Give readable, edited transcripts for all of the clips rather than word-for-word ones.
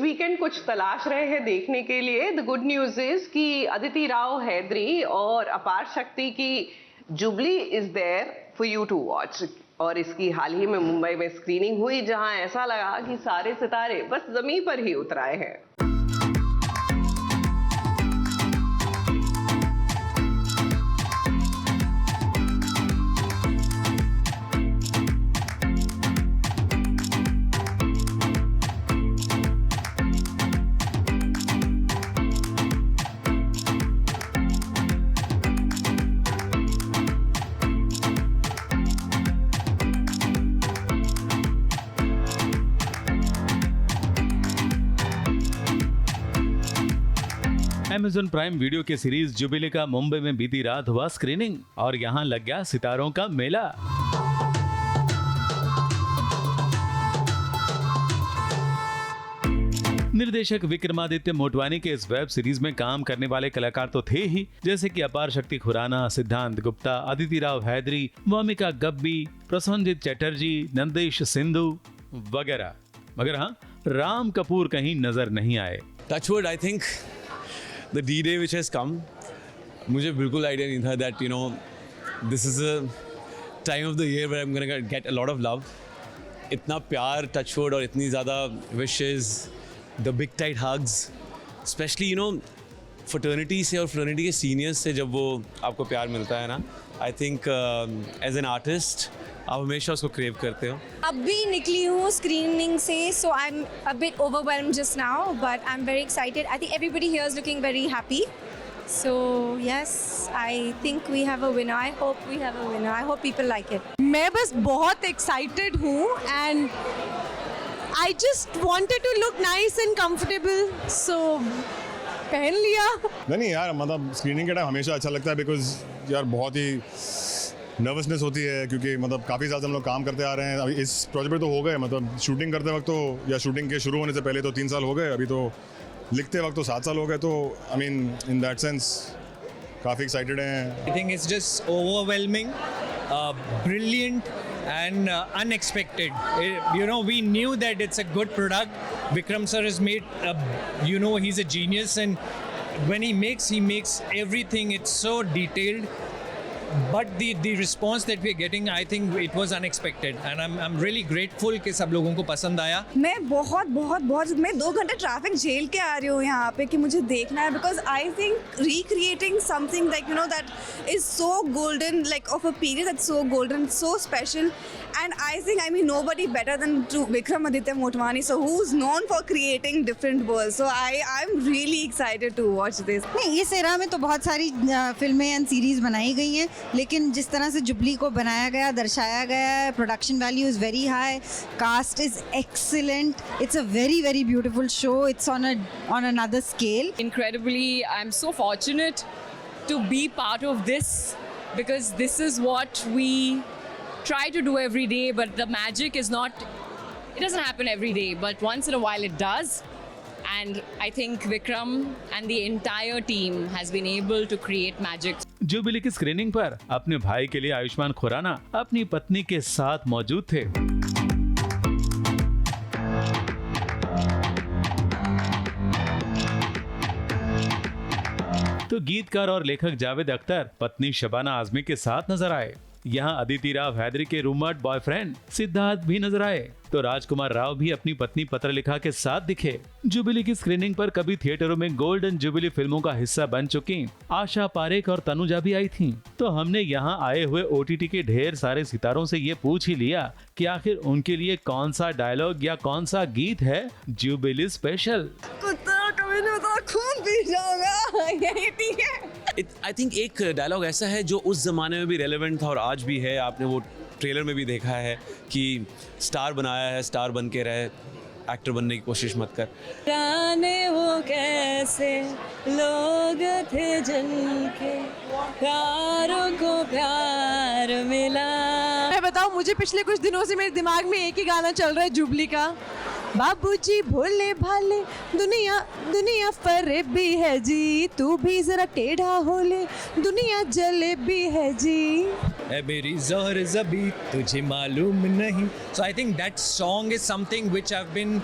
Weekend कुछ तलाश रहे हैं देखने के लिए, द गुड न्यूज इज कि अदिति राव हैदरी और अपार शक्ति की Jubilee is there for you to watch. और इसकी हाल ही में मुंबई में स्क्रीनिंग हुई, जहां ऐसा लगा कि सारे सितारे बस जमीन पर ही उतर आए हैं। Amazon प्राइम वीडियो के सीरीज जुबिली का मुंबई में बीती रात हुआ स्क्रीनिंग और यहाँ लग गया सितारों का मेला। निर्देशक विक्रमादित्य मोटवानी के इस वेब सीरीज में काम करने वाले कलाकार तो थे ही, जैसे कि अपार शक्ति खुराना, सिद्धांत गुप्ता, अदिति राव हैदरी, वामिका गब्बी, प्रसन्नजीत चटर्जी, नंदेश सिंधु वगैरह। मगर हाँ, राम कपूर कहीं नजर नहीं आए। Touchwood, I think the D-Day which has come, मुझे बिल्कुल आइडिया नहीं था that this is a time of the year where I'm gonna get a lot of love. इतना प्यार Touchwood और इतनी ज़्यादा wishes, the big tight hugs, especially fraternity से और fraternity के seniors से जब वो आपको प्यार मिलता है ना, I think as an artist आप हमेशा उसको क्रेव करते हो। अभी निकली हूँ स्क्रीनिंग से, so I'm a bit overwhelmed just now, but I'm very excited. I think everybody here is looking very happy. So yes, I think we have a winner. I hope we have a winner. I hope people like it. मैं बस बहुत excited हूँ and I just wanted to look nice and comfortable, so पहन लिया। नहीं यार, मतलब screening के टाइम हमेशा अच्छा लगता है बिकॉज यार बहुत ही नर्वसनेस होती है, क्योंकि मतलब काफ़ी साल से हम लोग काम करते आ रहे हैं। अभी इस प्रोजेक्ट पे तो हो गए, मतलब शूटिंग करते वक्त तो, या शूटिंग के शुरू होने से पहले तो 3 साल हो गए, अभी तो लिखते वक्त तो 7 साल हो गए। तो I mean in that sense काफ़ी एक्साइटेड हैं। I think it's just overwhelming, brilliant and unexpected. We knew that it's a good product. Vikram sir has made, he's a genius, and when he makes everything, it's so detailed. But the response that we're getting, I think it was unexpected, and I'm really grateful कि सब लोगों को पसंद आया। मैं मैं 2 घंटे traffic झेल के आ रही हूँ यहाँ पे कि मुझे देखना है, because I think recreating something like that is so golden, like of a period that's so golden, so special, and I mean nobody better than Vikramaditya Motwani, so who's known for creating different worlds. So I'm really excited to watch this. नहीं, इस era में तो बहुत सारी फिल्में and series बनाई गई हैं, लेकिन जिस तरह से जुबली को बनाया गया, दर्शाया गया है, production value is very high, cast is excellent, it's a very very beautiful show, it's on another scale. Incredibly, I'm so fortunate to be part of this, because this is what we try to do every day, but the magic is not, it doesn't happen every day, but once in a while it does. And I think Vikram and the entire team has been able to create magic. Jubilee की screening पर अपने भाई के लिए आयुष्मान खुराना अपनी पत्नी के साथ मौजूद थे। तो गीतकार और लेखक जावेद अख्तर पत्नी शबाना आजमी के साथ नजर आए। यहाँ अदिति राव हैदरी के रूममेट बॉयफ्रेंड सिद्धार्थ भी नजर आए, तो राजकुमार राव भी अपनी पत्नी पत्रलेखा के साथ दिखे। जुबिली की स्क्रीनिंग पर कभी थिएटरों में गोल्डन जुबिली फिल्मों का हिस्सा बन चुकी आशा पारेख और तनुजा भी आई थीं। तो हमने यहाँ आए हुए OTT के ढेर सारे सितारों से ये पूछ ही लिया कि आखिर उनके लिए कौन सा डायलॉग या कौन सा गीत है जुबिली स्पेशल। खून पी जाऊंगा, यही ठीक है। आई थिंक एक डायलॉग ऐसा है जो उस जमाने में भी रेलेवेंट था और आज भी है। आपने वो ट्रेलर में भी देखा है कि स्टार बनाया है, स्टार बन के रहे, एक्टर बनने की कोशिश मत कर। जाने वो कैसे लोग थे जिनके प्यारों को प्यार मिला। मैं बताऊं, मुझे पिछले कुछ दिनों से मेरे दिमाग में एक ही गाना चल रहा है जुबली का, बाबूजी भोले भाले दुनिया दुनिया फरेबी है जी, तू भी जरा टेढ़ा होले दुनिया जलेबी है जी। ए मेरी ज़ोहर ज़बी तुझे मालूम नहीं। So I think that song is something which I've been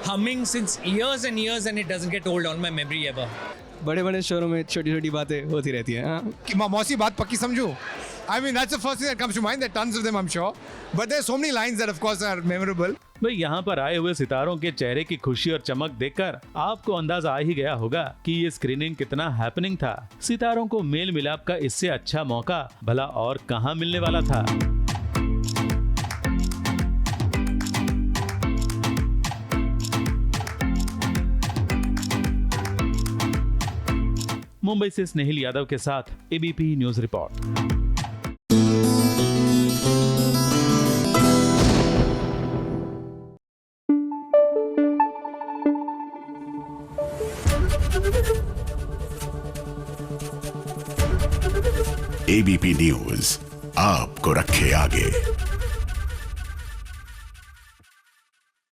humming since years and years, and it doesn't get old on my memory ever. बड़े बड़े शोरों में छोटी छोटी बातें होती रहती हैं हाँ कि मौसी बात पक्की समझूं. I mean, that's the first thing that comes to mind. There are tons of them, I'm sure. But there's so many lines that, of course, are memorable. भाई यहाँ पर आए हुए सितारों के चेहरे की खुशी और चमक देखकर आपको अंदाजा आ ही गया होगा कि ये स्क्रीनिंग कितना हैपनिंग था। सितारों को मेल मिलाप का इससे अच्छा मौका भला और कहाँ मिलने वाला था। मुंबई से स्नेहिल यादव के साथ ABP news report. ABP news आपको रखे आगे।